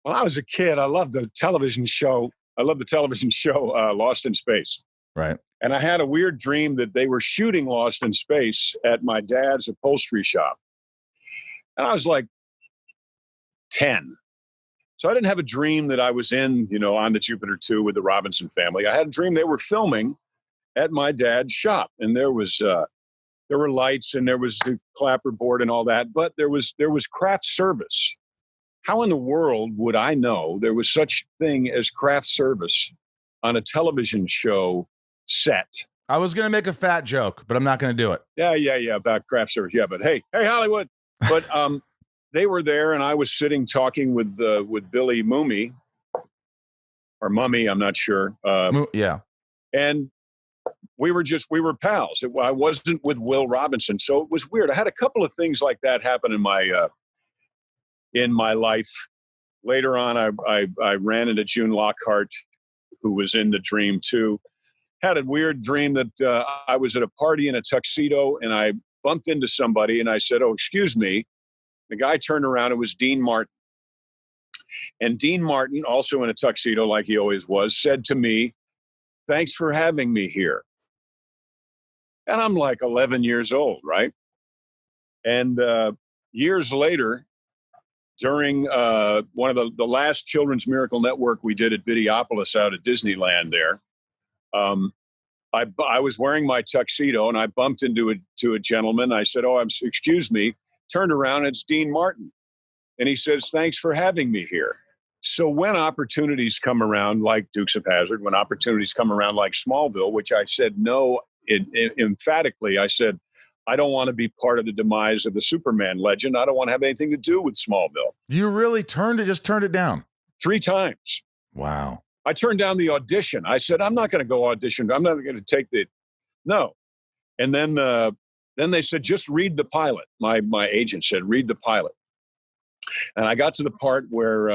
When I was a kid, I loved the television show. Lost in Space. Right. And I had a weird dream that they were shooting Lost in Space at my dad's upholstery shop. And I was like 10. So I didn't have a dream that I was in, on to Jupiter 2 with the Robinson family. I had a dream they were filming at my dad's shop. And there were lights and there was the clapperboard and all that, but there was craft service. How in the world would I know there was such thing as craft service on a television show set? I was going to make a fat joke, but I'm not going to do it. Yeah, about craft service. Yeah, but hey, Hollywood. But they were there, and I was sitting talking with Billy Mooney, or Mummy, I'm not sure. Yeah. And we were pals. I wasn't with Will Robinson, so it was weird. I had a couple of things like that happen in my life. Later on, I ran into June Lockhart, who was in the dream too. Had a weird dream that I was at a party in a tuxedo and I bumped into somebody and I said, "Oh, excuse me." The guy turned around. It was Dean Martin. And Dean Martin, also in a tuxedo like he always was, said to me, "Thanks for having me here." And I'm like 11 years old, right? And years later, during one of the last Children's Miracle Network we did at Videopolis out at Disneyland there, I was wearing my tuxedo and I bumped into a gentleman. I said, "Oh, excuse me." Turned around, it's Dean Martin. And he says, "Thanks for having me here." So when opportunities come around like Dukes of Hazzard, when opportunities come around like Smallville, which I said no, emphatically, I said, I don't want to be part of the demise of the Superman legend. I don't want to have anything to do with Smallville. You really turned it down? 3 times. Wow. I turned down the audition. I said, I'm not going to go audition. I'm not going to take no. And then they said, just read the pilot. My agent said, read the pilot. And I got to the part where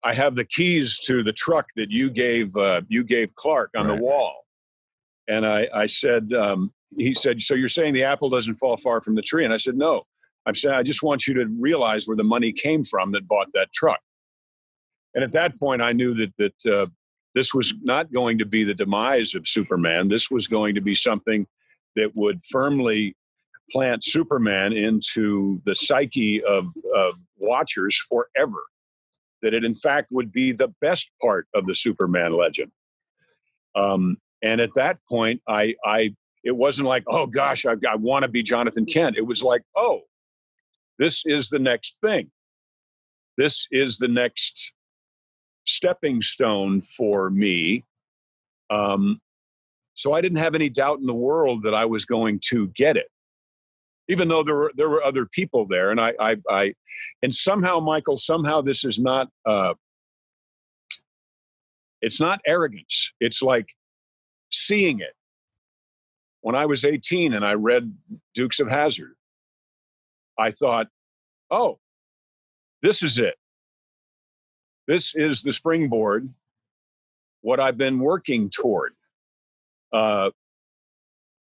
I have the keys to the truck that you gave Clark on the wall. And I said, he said, "So you're saying the apple doesn't fall far from the tree?" And I said, "No. I'm saying I just want you to realize where the money came from that bought that truck." And at that point, I knew that this was not going to be the demise of Superman. This was going to be something that would firmly plant Superman into the psyche of watchers forever. That it, in fact, would be the best part of the Superman legend. And at that point, it wasn't like, oh gosh, I want to be Jonathan Kent. It was like, oh, this is the next thing. This is the next stepping stone for me. So I didn't have any doubt in the world that I was going to get it, even though there were other people there. And and somehow, Michael, this is not, it's not arrogance. It's like seeing it. When I was 18 and I read Dukes of Hazzard, I thought, oh, this is it. This is the springboard, what I've been working toward. Gosh,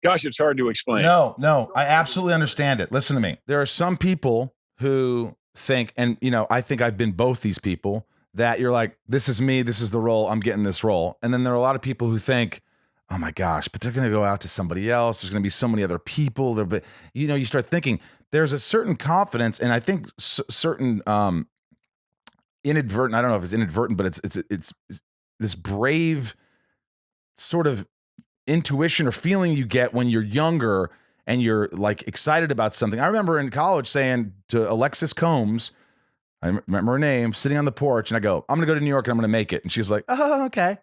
it's hard to explain. No, I absolutely understand it. Listen to me. There are some people who think, and I think I've been both these people, that you're like, this is me, this is the role, I'm getting this role. And then there are a lot of people who think, oh my gosh, but they're going to go out to somebody else. There's going to be so many other people there. But, you start thinking there's a certain confidence. And I think certain inadvertent, I don't know if it's inadvertent, but it's this brave sort of intuition or feeling you get when you're younger and you're like excited about something. I remember in college saying to Alexis Combs, I remember her name, sitting on the porch, and I go, I'm going to go to New York and I'm going to make it. And she's like, oh, okay.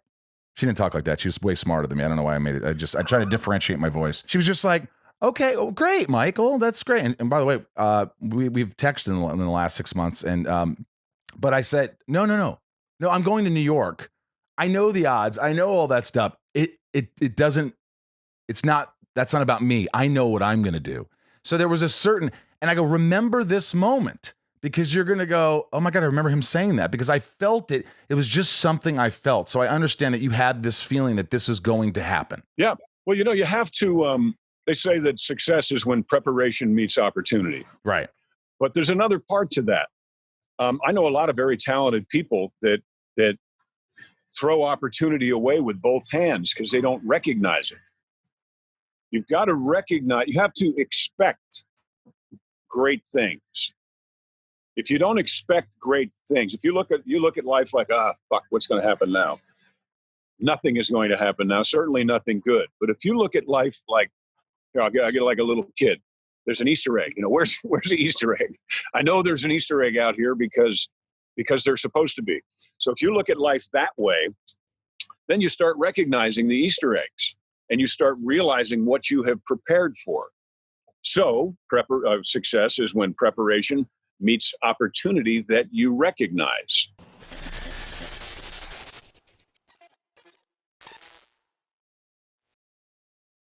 She didn't talk like that. She was way smarter than me. I don't know why I made it. I try to differentiate my voice. She was just like, okay, oh, great, Michael. That's great. And by the way, we've texted in the last 6 months. And, but I said, no, I'm going to New York. I know the odds. I know all that stuff. It doesn't, that's not about me. I know what I'm going to do. So there was a certain, and I go, remember this moment. Because you're going to go, oh my God, I remember him saying that because I felt it. It was just something I felt. So I understand that you had this feeling that this is going to happen. Yeah. Well, you have to, they say that success is when preparation meets opportunity. Right. But there's another part to that. I know a lot of very talented people that throw opportunity away with both hands because they don't recognize it. You've got to recognize, you have to expect great things. If you don't expect great things, if you look at life like, fuck, what's going to happen now? Nothing is going to happen now. Certainly nothing good. But if you look at life like, I get like a little kid. There's an Easter egg. Where's the Easter egg? I know there's an Easter egg out here because they're supposed to be. So if you look at life that way, then you start recognizing the Easter eggs and you start realizing what you have prepared for. So success is when preparation meets opportunity that you recognize.